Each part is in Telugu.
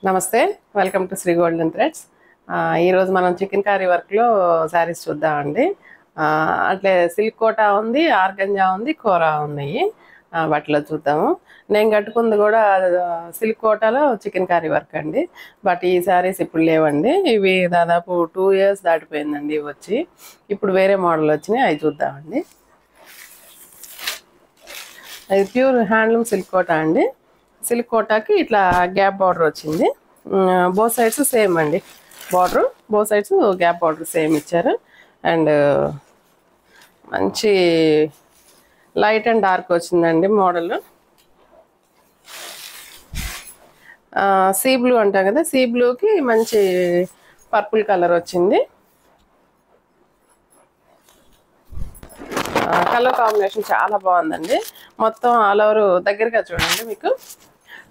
నమస్తే welcome to Shri Golden Threads. ఈరోజు మనం చికెన్ కర్రీ వర్క్లో శారీస్ చూద్దామండి. అట్లే సిల్క్ కోటా ఉంది, ఆర్గంజా ఉంది, కోరా ఉన్నాయి. వాటిలో చూద్దాము. నేను కట్టుకుంది కూడా సిల్క్ కోటాలో చికెన్ కర్రీ వర్క్ అండి. బట్ ఈ శారీస్ ఇప్పుడు లేవండి. ఇవి దాదాపు 2 years దాటిపోయిందండి ఇవి వచ్చి. ఇప్పుడు వేరే మోడల్ వచ్చినాయి, అవి చూద్దామండి. ఇది ప్యూర్ హ్యాండ్లూమ్ సిల్క్ కోటా అండి. సిల్క్ కోటాకి ఇట్లా గ్యాప్ బార్డర్ వచ్చింది. బోత్ సైడ్స్ సేమ్ అండి. Border both sides gap border same ఇచ్చారు. అండ్ మంచి లైట్ అండ్ డార్క్ వచ్చిందండి మోడల్. సీ బ్లూ అంటాం కదా, సీ బ్లూకి మంచి పర్పుల్ కలర్ వచ్చింది. కలర్ కాంబినేషన్ చాలా బాగుందండి. మొత్తం ఆల్ ఓవర్ దగ్గరగా చూడండి, మీకు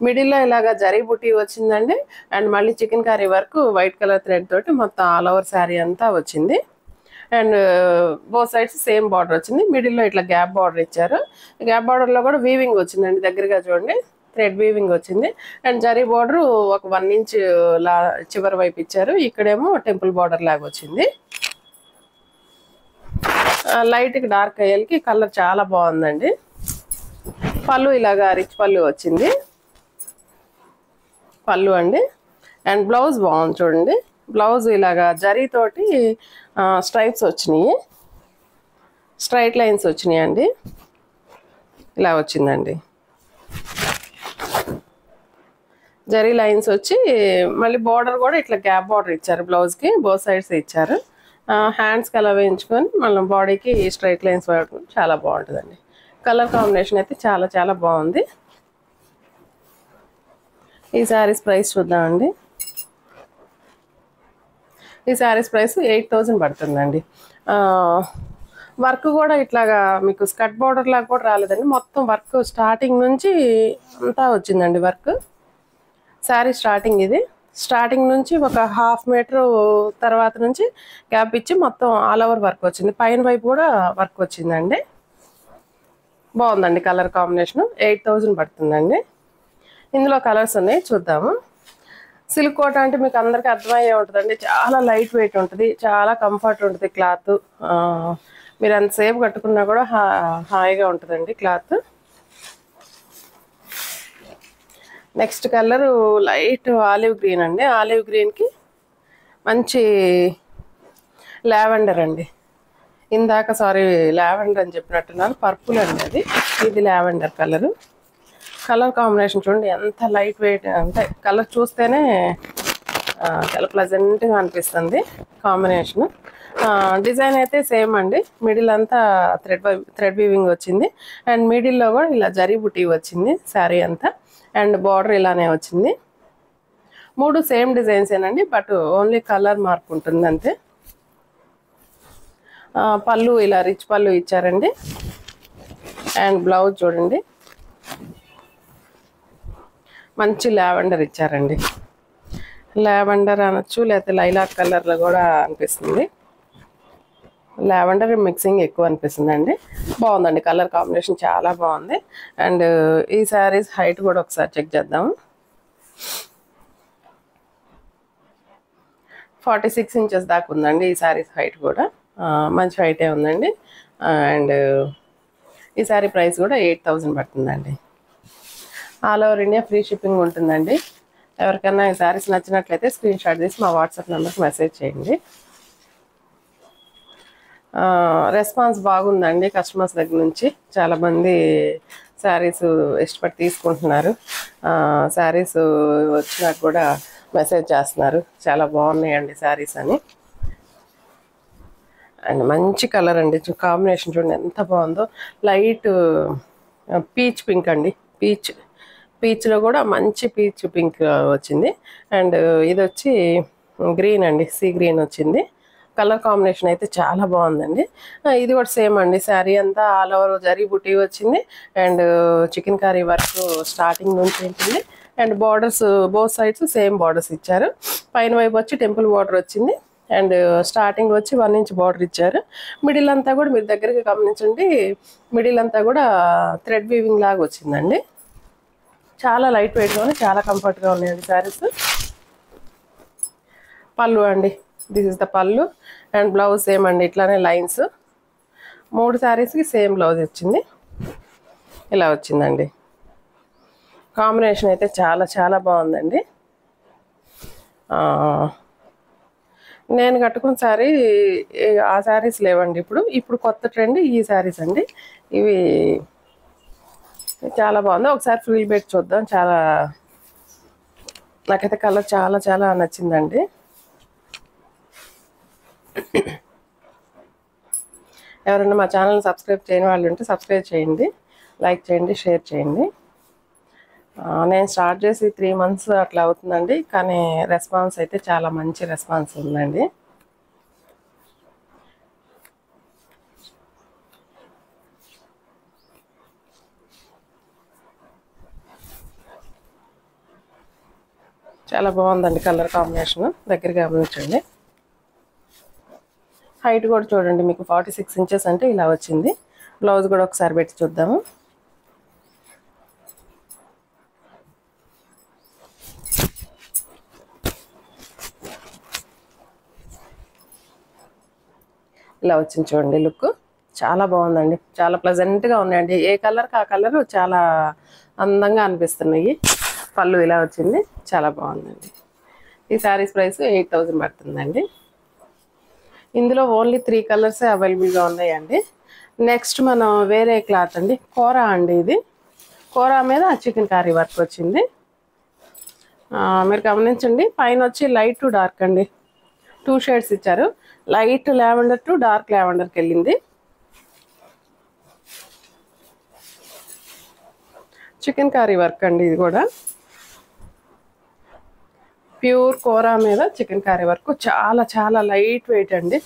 మిడిల్లో ఇలాగా జరీ బుటీ వచ్చిందండి. అండ్ మళ్ళీ చికెన్ కర్రీ వరకు వైట్ కలర్ థ్రెడ్ తోటి మొత్తం ఆల్ ఓవర్ శారీ అంతా వచ్చింది. And both sides same border వచ్చింది. మిడిల్లో ఇట్లా గ్యాప్ బార్డర్ ఇచ్చారు. గ్యాప్ బార్డర్లో కూడా వీవింగ్ వచ్చిందండి, దగ్గరగా చూడండి థ్రెడ్ వీవింగ్ వచ్చింది. అండ్ జరీ బార్డర్ ఒక 1 inch చివరి వైపు ఇచ్చారు. ఇక్కడేమో టెంపుల్ బార్డర్ లాగా వచ్చింది. లైట్కి డార్క్ అయ్యేకి కలర్ చాలా బాగుందండి. పళ్ళు ఇలాగా రిచ్ పళ్ళు వచ్చింది, పళ్ళు అండి. అండ్ బ్లౌజ్ బాగుంది చూడండి. బ్లౌజ్ ఇలాగా జరీతోటి స్ట్రైప్స్ వచ్చినాయి, స్ట్రైట్ లైన్స్ వచ్చినాయి అండి. ఇలా వచ్చిందండి జరీ లైన్స్ వచ్చి, మళ్ళీ బార్డర్ కూడా ఇట్లా గ్యాప్ బార్డర్ ఇచ్చారు. బ్లౌజ్కి బోత్ సైడ్స్ ఇచ్చారు. హ్యాండ్స్కి అలా వేయించుకొని మళ్ళీ బాడీకి స్ట్రైట్ లైన్స్ వాడుకొని చాలా బాగుంటుందండి. కలర్ కాంబినేషన్ అయితే చాలా చాలా బాగుంది. ఈ శారీస్ ప్రైస్ చూద్దామండి. ఈ శారీస్ ప్రైస్ 8,000 పడుతుందండి. వర్క్ కూడా ఇట్లాగా మీకు స్కర్ట్ బార్డర్ లాగా కూడా రాలేదండి. మొత్తం వర్క్ స్టార్టింగ్ నుంచి అంతా వచ్చిందండి వర్క్. శారీ స్టార్టింగ్ ఇది, స్టార్టింగ్ నుంచి ఒక 1/2 meter తర్వాత నుంచి గ్యాప్ ఇచ్చి మొత్తం ఆల్ ఓవర్ వర్క్ వచ్చింది. పైన వైపు కూడా వర్క్ వచ్చిందండి. బాగుందండి కలర్ కాంబినేషన్. 8,000 పడుతుందండి. ఇందులో కలర్స్ ఉన్నాయి, చూద్దాము. సిల్క్ కోట అంటే మీకు అందరికీ అర్థమయ్యే ఉంటుందండి. చాలా లైట్ వెయిట్ ఉంటుంది, చాలా కంఫర్ట్ ఉంటుంది క్లాత్. మీరు అంతసేపు కట్టుకున్నా కూడా హాయిగా ఉంటుందండి cloth. Next colour light olive green అండి. ఆలివ్ గ్రీన్కి మంచి లావెండర్ అండి. ఇందాక లావెండర్ అని చెప్పినట్టున్నారు, పర్పుల్ అండి అది. ఇది లావెండర్ కలరు. కలర్ కాంబినేషన్ చూడండి ఎంత లైట్ వెయిట్ అంటే, కలర్ చూస్తేనే చాలా ప్లెజెంట్గా అనిపిస్తుంది కాంబినేషన్. డిజైన్ అయితే సేమ్ అండి. మిడిల్ అంతా థ్రెడ్ వీవింగ్ వచ్చింది. అండ్ మిడిల్లో కూడా ఇలా జరీ బుటీ వచ్చింది శారీ అంతా. అండ్ బార్డర్ ఇలానే వచ్చింది. 3 సేమ్ డిజైన్స్ ఏనండి, బట్ ఓన్లీ కలర్ మార్క్ ఉంటుంది అంతే. పళ్ళు ఇలా రిచ్ పళ్ళు ఇచ్చారండి. అండ్ బ్లౌజ్ చూడండి మంచి లావెండర్ ఇచ్చారండి. లావెండర్ అనొచ్చు, లేకపోతే లైలాక్ కలర్లో కూడా అనిపిస్తుంది. లావెండర్ మిక్సింగ్ ఎక్కువ అనిపిస్తుంది అండి. బాగుందండి కలర్ కాంబినేషన్ చాలా బాగుంది. అండ్ ఈ శారీస్ హైట్ కూడా ఒకసారి చెక్ చేద్దాము. 46 inches దాకా ఉందండి ఈ శారీస్ హైట్ కూడా. మంచి హైటే ఉందండి. అండ్ ఈ శారీ ప్రైస్ కూడా 8,000 పడుతుందండి. All over India free shipping ఉంటుందండి. ఎవరికైనా ఈ శారీస్ నచ్చినట్లయితే స్క్రీన్ షాట్ తీసి మా వాట్సాప్ నెంబర్కి మెసేజ్ చేయండి. రెస్పాన్స్ బాగుందండి కస్టమర్స్ దగ్గర నుంచి. చాలామంది శారీస్ ఇష్టపడి తీసుకుంటున్నారు. శారీస్ వచ్చినాక కూడా మెసేజ్ చేస్తున్నారు, చాలా బాగున్నాయండి శారీస్ అని. అండ్ మంచి కలర్ అండి, కాంబినేషన్ చూడండి ఎంత బాగుందో. లైట్ పీచ్ పింక్ అండి. పీచ్లో కూడా మంచి పీచ్ పింక్ వచ్చింది. అండ్ ఇది వచ్చి గ్రీన్ అండి, సీ గ్రీన్ వచ్చింది. కలర్ కాంబినేషన్ అయితే చాలా బాగుందండి. ఇది కూడా సేమ్ అండి. శారీ అంతా ఆల్ ఓవర్ జరీ బుటీ వచ్చింది. And chicken curry work starting నుంచి ఉంటుంది. And borders both sides same borders ఇచ్చారు. పైన వైపు వచ్చి టెంపుల్ బార్డర్ వచ్చింది. అండ్ స్టార్టింగ్ వచ్చి 1 inch బార్డర్ ఇచ్చారు. మిడిల్ అంతా కూడా మీరు దగ్గరగా గమనించండి, మిడిల్ అంతా కూడా థ్రెడ్ వీవింగ్ లాగా వచ్చిందండి. చాలా లైట్ వెయిట్గానే చాలా కంఫర్ట్గా ఉన్నాయండి శారీస్. పళ్ళు అండి, దిస్ ఇస్ ద పళ్ళు. అండ్ బ్లౌజ్ సేమ్ అండి, ఇట్లానే లైన్స్. 3 శారీస్కి సేమ్ బ్లౌజ్ వచ్చింది. ఇలా వచ్చిందండి. కాంబినేషన్ అయితే చాలా చాలా బాగుందండి. నేను కట్టుకున్న శారీ ఆ శారీస్ లేవండి. ఇప్పుడు కొత్త ట్రెండ్ ఈ శారీస్ అండి. ఇవి చాలా బాగుంది. ఒకసారి ఫుల్ బెట్ చూద్దాం. నాకైతే కలర్ చాలా చాలా నచ్చిందండి. ఎవరైనా మా ఛానల్ని సబ్స్క్రైబ్ చేయని వాళ్ళు ఉంటే సబ్స్క్రైబ్ చేయండి, లైక్ చేయండి, షేర్ చేయండి. నేను స్టార్ట్ చేసి 3 months అట్లా అవుతుందండి, కానీ రెస్పాన్స్ అయితే చాలా మంచి రెస్పాన్స్ ఉందండి. చాలా బాగుందండి కలర్ కాంబినేషన్. దగ్గరగా గమనించండి. హైట్ కూడా చూడండి, మీకు 46 inches అంటే ఇలా వచ్చింది. బ్లౌజ్ కూడా ఒకసారి పెట్టి చూద్దాము. ఇలా వచ్చింది చూడండి. లుక్ చాలా బాగుందండి. చాలా ప్లెజెంట్గా ఉన్నాయండి. ఏ కలర్కి ఆ కలర్ చాలా అందంగా అనిపిస్తున్నాయి. పళ్ళు ఇలా వచ్చింది, చాలా బాగుందండి. ఈ శారీస్ ప్రైస్ 8000 పడుతుందండి. ఇందులో ఓన్లీ 3 కలర్సే అవైలబుల్గా ఉన్నాయండి. నెక్స్ట్ మనం వేరే క్లాత్ అండి, కోరా అండి. ఇది కోరా మీద చికెన్ కర్రీ వర్క్ వచ్చింది. మీరు గమనించండి. పైన వచ్చి లైట్ టు డార్క్ అండి, 2 షేడ్స్ ఇచ్చారు. లైట్ లావెండర్ టు డార్క్ లావెండర్కి వెళ్ళింది. చికెన్ కర్రీ వర్క్ అండి. ఇది కూడా ప్యూర్ కోరా మీద చికెన్ కర్రీ వర్క్. చాలా చాలా లైట్ వెయిట్ అండి.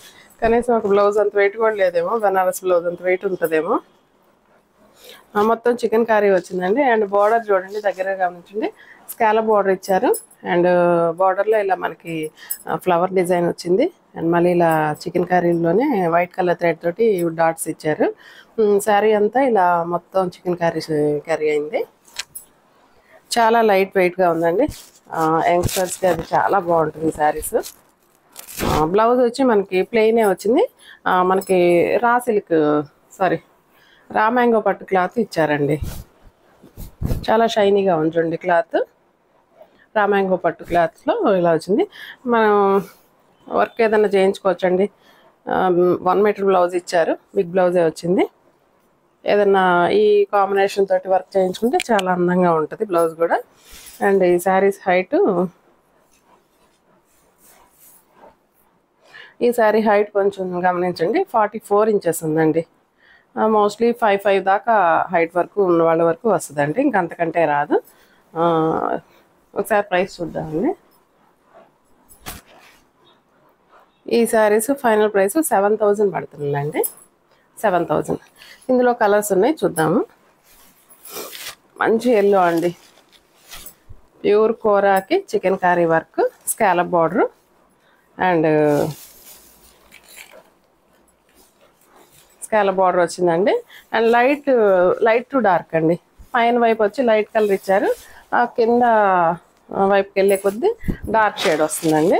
కనీసం ఒక బ్లౌజ్ అంత వెయిట్ కూడా లేదేమో, బనారస్ బ్లౌజ్ అంత వెయిట్ ఉంటుందేమో. మొత్తం చికెన్ కర్రీ వచ్చిందండి. అండ్ బార్డర్ చూడండి, దగ్గరగా గమనించండి. స్కాలప్ బార్డర్ ఇచ్చారు. అండ్ బార్డర్లో ఇలా మనకి ఫ్లవర్ డిజైన్ వచ్చింది. అండ్ మళ్ళీ ఇలా చికెన్ కర్రీలోనే వైట్ కలర్ థ్రెడ్ తోటి డాట్స్ ఇచ్చారు. శారీ అంతా ఇలా మొత్తం చికెన్ కర్రీ అయింది. చాలా లైట్ వెయిట్గా ఉందండి. యంగ్స్టర్స్కి అది చాలా బాగుంటుంది శారీస్. బ్లౌజ్ వచ్చి మనకి ప్లెయినే వచ్చింది. మనకి రా మ్యాంగో పట్టు క్లాత్ ఇచ్చారండి. చాలా షైనీగా ఉంటుంది క్లాత్. రా మ్యాంగో పట్టు క్లాత్లో ఇలా వచ్చింది. మనం వర్క్ ఏదైనా చేయించుకోవచ్చండి. 1 మీటర్ బ్లౌజ్ ఇచ్చారు, బిగ్ బ్లౌజే వచ్చింది. ఏదన్నా ఈ కాంబినేషన్ తోటి వర్క్ చేయించుకుంటే చాలా అందంగా ఉంటుంది బ్లౌజ్ కూడా. అండ్ ఈ శారీస్ హైటు, ఈ శారీ హైట్ కొంచెం గమనించండి, 44 inches ఉందండి. మోస్ట్లీ 5'5" దాకా హైట్ వరకు ఉన్న వాళ్ళ వరకు వస్తుందండి, ఇంకంతకంటే రాదు. ఒకసారి ప్రైస్ చూద్దామండి. ఈ శారీస్ ఫైనల్ ప్రైస్ 7000 పడుతుందండి. 7000. ఇందులో కలర్స్ ఉన్నాయి, చూద్దాము. మంచి ఎల్లో అండి, ప్యూర్ కోరాకి chicken curry work, scallop border. And scallop border వచ్చిందండి. అండ్ లైట్ టు డార్క్ అండి. పైన వైపు వచ్చి లైట్ కలర్ ఇచ్చారు, ఆ కింద వైపుకి వెళ్ళే కొద్దీ డార్క్ షేడ్ వస్తుందండి.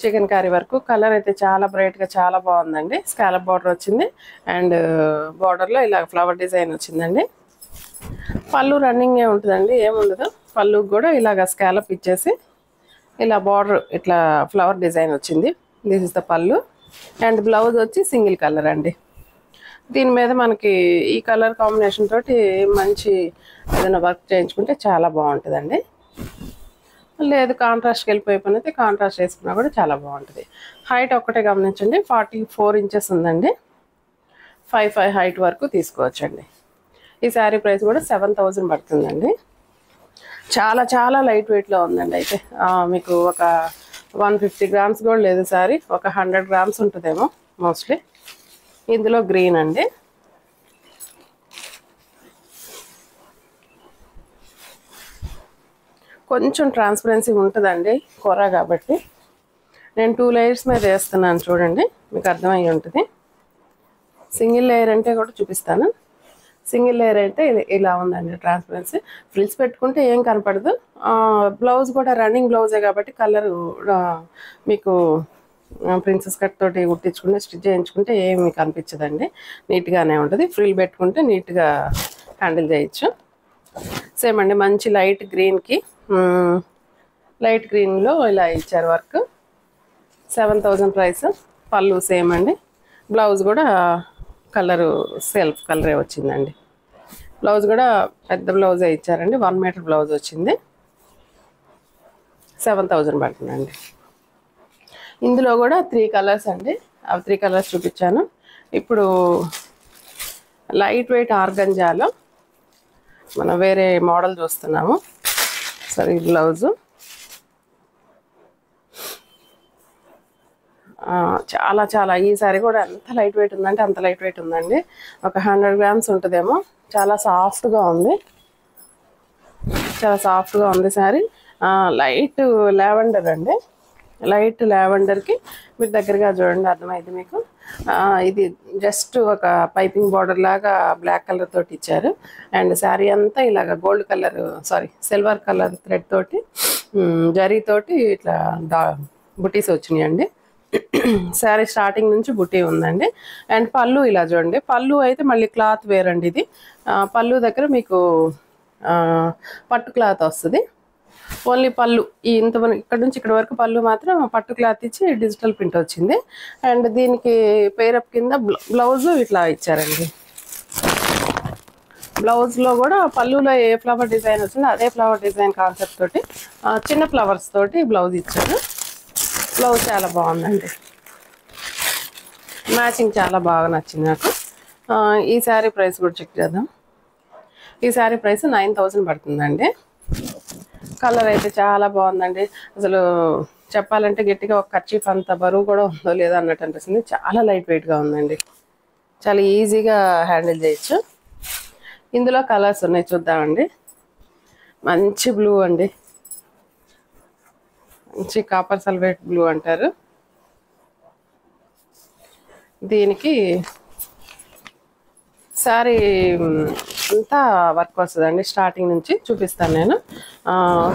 Chicken curry work. కలర్ అయితే చాలా బ్రైట్గా చాలా బాగుందండి. స్కాలప్ బార్డర్ వచ్చింది. అండ్ బార్డర్లో ఇలా ఫ్లవర్ డిజైన్ వచ్చిందండి. పళ్ళు రన్నింగే ఉంటుందండి, ఏముండదు. పళ్ళుకి కూడా ఇలాగ స్కాలప్ ఇచ్చేసి ఇలా బార్డర్ ఇట్లా ఫ్లవర్ డిజైన్ వచ్చింది. దిస్ ఇస్ ద పళ్ళు. అండ్ బ్లౌజ్ వచ్చి సింగిల్ కలర్ అండి. దీని మీద మనకి ఈ కలర్ కాంబినేషన్ తోటి మంచి ఏదైనా వర్క్ చేయించుకుంటే చాలా బాగుంటుందండి. లేదు కాంట్రాస్ట్కి వెళ్ళిపోయే పని అయితే కాంట్రాస్ట్ వేసుకున్నా కూడా చాలా బాగుంటుంది. హైట్ ఒక్కటే గమనించండి, 44 inches ఉందండి. 5'5" హైట్ వరకు తీసుకోవచ్చండి. ఈ శారీ ప్రైస్ కూడా 7000 పడుతుందండి. చాలా చాలా లైట్ వెయిట్లో ఉందండి. అయితే మీకు ఒక 150 grams కూడా లేదు శారీ, ఒక 100 grams ఉంటుందేమో మోస్ట్లీ. ఇందులో గ్రీన్ అండి. కొంచెం ట్రాన్స్పరెన్సీ ఉంటుందండి కూర కాబట్టి. నేను 2 layers మీద వేస్తున్నాను చూడండి, మీకు అర్థమయ్యి ఉంటుంది. సింగిల్ లేయర్ అంటే కూడా చూపిస్తాను. సింగిల్ లేయర్ అయితే ఇలా ఉందండి ట్రాన్స్పరెన్సీ. ఫ్రిల్స్ పెట్టుకుంటే ఏం కనపడదు. బ్లౌజ్ కూడా రన్నింగ్ బ్లౌజే కాబట్టి కలరు మీకు ప్రిన్సెస్ కట్ తోటి కుట్టించుకుంటే స్టిచ్ చేయించుకుంటే ఏమి కనిపించదండి, నీట్గానే ఉంటుంది. ఫ్రిల్ పెట్టుకుంటే నీట్గా హ్యాండిల్ చేయొచ్చు. సేమ్ అండి, మంచి లైట్ గ్రీన్కి లైట్ గ్రీన్లో ఇలా ఇచ్చారు వర్క్. 7000 ప్రైస్. పళ్ళు సేమ్ అండి. బ్లౌజ్ కూడా కలరు సెల్ఫ్ కలరే వచ్చిందండి. బ్లౌజ్ కూడా పెద్ద బ్లౌజే ఇచ్చారండి, 1 మీటర్ బ్లౌజ్ వచ్చింది. 7000 పడుతుందండి. ఇందులో కూడా 3 కలర్స్ అండి, అవి 3 కలర్స్ చూపించాను. ఇప్పుడు లైట్ వెయిట్ ఆర్గంజాలో మనం వేరే మోడల్ చూస్తున్నాము. సరే, బ్లౌజు చాలా చాలా ఈ సారీ కూడా ఎంత లైట్ వెయిట్ ఉందంటే అంత లైట్ వెయిట్ ఉందండి. ఒక 100 గ్రామ్స్ ఉంటుందేమో. చాలా సాఫ్ట్గా ఉంది, చాలా సాఫ్ట్గా ఉంది సారీ. లైట్ లావెండర్ అండి. లైట్ లావెండర్కి మీరు దగ్గరగా చూడండి, అర్థమైంది మీకు. ఇది జస్ట్ ఒక పైపింగ్ బార్డర్ లాగా బ్లాక్ కలర్ తోటి ఇచ్చారు. అండ్ శారీ అంతా ఇలాగ gold colour silver colour thread తోటి జరీతోటి ఇట్లా బుటీస్ వచ్చినాయండి. శారీ స్టార్టింగ్ నుంచి బుటీ ఉందండి. అండ్ పళ్ళు ఇలా చూడండి. పళ్ళు అయితే మళ్ళీ క్లాత్ వేరండి. ఇది పళ్ళు దగ్గర మీకు పట్టు క్లాత్ వస్తుంది. ఓన్లీ పళ్ళు ఇంత ఇక్కడ నుంచి ఇక్కడ వరకు పళ్ళు మాత్రం పట్టు క్లాత్ ఇచ్చి డిజిటల్ ప్రింట్ వచ్చింది. అండ్ దీనికి పేరప్ కింద బ్లౌజ్ ఇట్లా ఇచ్చారండి. బ్లౌజ్లో కూడా పళ్ళులో ఏ ఫ్లవర్ డిజైన్ వచ్చిందో అదే ఫ్లవర్ డిజైన్ కాన్సెప్ట్ తోటి చిన్న ఫ్లవర్స్ తోటి బ్లౌజ్ ఇచ్చారు. బ్లౌజ్ చాలా బాగుందండి, మ్యాచింగ్ చాలా బాగా నచ్చింది నాకు. ఈ శారీ ప్రైస్ కూడా చెక్ చేద్దాం. ఈ శారీ ప్రైస్ 9000 పడుతుందండి. కలర్ అయితే చాలా బాగుందండి. అసలు చెప్పాలంటే గట్టిగా ఒక కర్చీఫ్ అంత బరువు కూడా ఉందో లేదో అన్నట్టు అనిపిస్తుంది. చాలా లైట్ వెయిట్గా ఉందండి, చాలా ఈజీగా హ్యాండిల్ చేయొచ్చు. ఇందులో కలర్స్ ఉన్నాయి, చూద్దామండి. మంచి బ్లూ అండి, మంచి కాపర్ సల్ఫేట్ బ్లూ అంటారు. దీనికి శారీ అంతా వర్క్ వస్తుందండి. స్టార్టింగ్ నుంచి చూపిస్తాను నేను.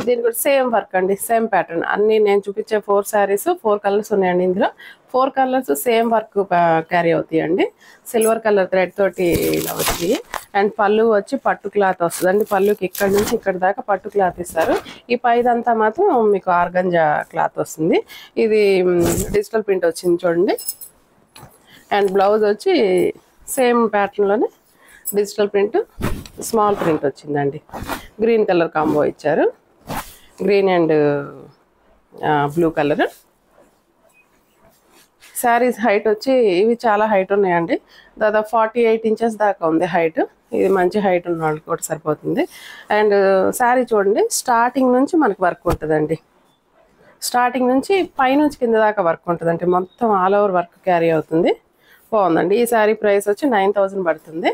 దీనికి కూడా సేమ్ వర్క్ అండి, సేమ్ ప్యాటర్న్. అన్నీ నేను చూపించే 4 శారీస్ 4 కలర్స్ ఉన్నాయండి. ఇందులో 4 కలర్స్ సేమ్ వర్క్ క్యారీ అవుతాయండి. సిల్వర్ కలర్ థ్రెడ్ తోటి ఇలా వచ్చి. అండ్ పళ్ళు వచ్చి పట్టు క్లాత్ వస్తుందండి. పళ్ళుకి ఇక్కడ నుంచి ఇక్కడ దాకా పట్టు క్లాత్ ఇస్తారు. ఈ పైదంతా మాత్రం మీకు ఆర్గంజా క్లాత్ వస్తుంది. ఇది డిజిటల్ ప్రింట్ వచ్చింది చూడండి. అండ్ బ్లౌజ్ వచ్చి సేమ్ ప్యాటర్న్లోనే డిజిటల్ ప్రింట్ స్మాల్ ప్రింట్ వచ్చిందండి. గ్రీన్ కలర్ కాంబో ఇచ్చారు, green and blue colour. Saris height వచ్చి ఇవి చాలా హైట్ ఉన్నాయండి. దాదాపు 48 ఇంచెస్ దాకా ఉంది హైట్. ఇది మంచి హైట్ ఉన్న వాళ్ళకి కూడా సరిపోతుంది. అండ్ శారీ చూడండి, స్టార్టింగ్ నుంచి మనకు వర్క్ ఉంటుందండి. స్టార్టింగ్ నుంచి పైనుంచి కింద దాకా వర్క్ ఉంటుందండి. మొత్తం ఆల్ ఓవర్ వర్క్ క్యారీ అవుతుంది. బాగుందండి. ఈ శారీ ప్రైస్ వచ్చి 9000 పడుతుంది.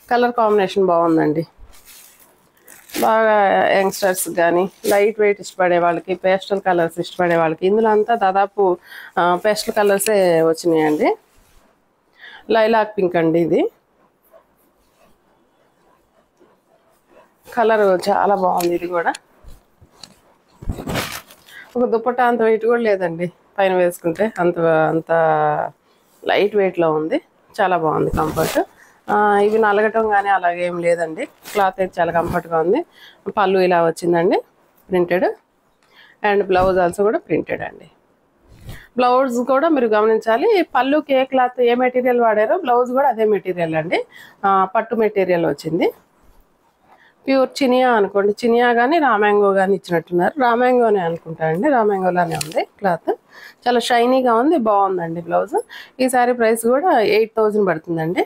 కలర్ కాంబినేషన్ బాగుందండి. బాగా యంగ్స్టర్స్ కానీ లైట్ వెయిట్ ఇష్టపడే వాళ్ళకి, పేస్టల్ కలర్స్ ఇష్టపడే వాళ్ళకి, ఇందులో అంతా దాదాపు పేస్టల్ కలర్సే వచ్చినాయండి. లైలాక్ పింక్ అండి, ఇది కలర్ చాలా బాగుంది. ఇది కూడా ఒక దుప్పట్టా అంత వెయిట్ కూడా లేదండి, పైన వేసుకుంటే అంత లైట్ వెయిట్లో ఉంది. చాలా బాగుంది, కంఫర్ట్. ఇవి నలగటం కానీ అలాగేం లేదండి. క్లాత్ అయితే చాలా కంఫర్ట్గా ఉంది. పళ్ళు ఇలా వచ్చిందండి ప్రింటెడ్. అండ్ బ్లౌజ్ ఆల్సో కూడా ప్రింటెడ్ అండి. బ్లౌజ్ కూడా మీరు గమనించాలి, పళ్ళుకి ఏ క్లాత్ ఏ మెటీరియల్ వాడారో బ్లౌజ్ కూడా అదే మెటీరియల్ అండి. పట్టు మెటీరియల్ వచ్చింది. ప్యూర్ చినియా అనుకోండి, చినియా కానీ రామ్యాంగో కానీ ఇచ్చినట్టున్నారు. రామ్యాంగోనే అనుకుంటా అండి, రామ్యాంగోలానే ఉంది క్లాత్. చాలా షైనీగా ఉంది, బాగుందండి బ్లౌజ్. ఈ శారీ ప్రైస్ కూడా 8000 పడుతుందండి.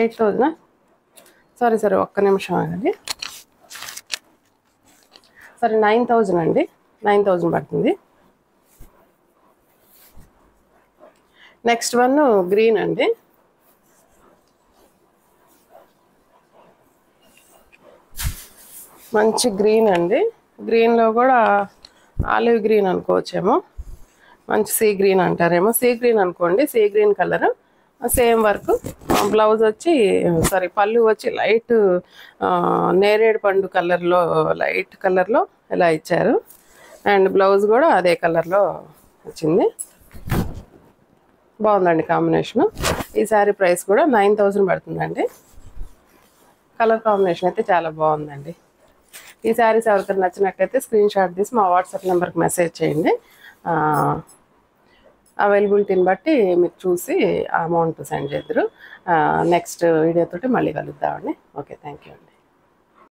8000 సారీ ఒక్క నిమిషం ఆగండి. సరే 9000 అండి, 9000 పడుతుంది. నెక్స్ట్ వన్ గ్రీన్ అండి. మంచి గ్రీన్ అండి. గ్రీన్లో కూడా ఆలివ్ గ్రీన్ అనుకోవచ్చేమో, మంచి సీ గ్రీన్ అంటారేమో. సీ గ్రీన్ అనుకోండి, sea green colour. Same work. Blouse వచ్చి సారీ పళ్ళు వచ్చి లైట్ నేరేడు పండు కలర్లో, లైట్ కలర్లో ఇలా ఇచ్చారు. అండ్ బ్లౌజ్ కూడా అదే కలర్లో వచ్చింది. బాగుందండి కాంబినేషను. ఈ శారీ ప్రైస్ కూడా 9000 పడుతుందండి. కలర్ కాంబినేషన్ అయితే చాలా బాగుందండి. ఈ శారీస్ ఎవరికైనా నచ్చినట్లయితే స్క్రీన్ షాట్ తీసి మా వాట్సాప్ నెంబర్కి మెసేజ్ చేయండి. అవైలబిలిటీని బట్టి మీరు చూసి అమౌంట్ సెండ్ చేద్దరు. నెక్స్ట్ వీడియోతోటి మళ్ళీ కలుద్దామండి. ఓకే, థ్యాంక్ యూ అండి.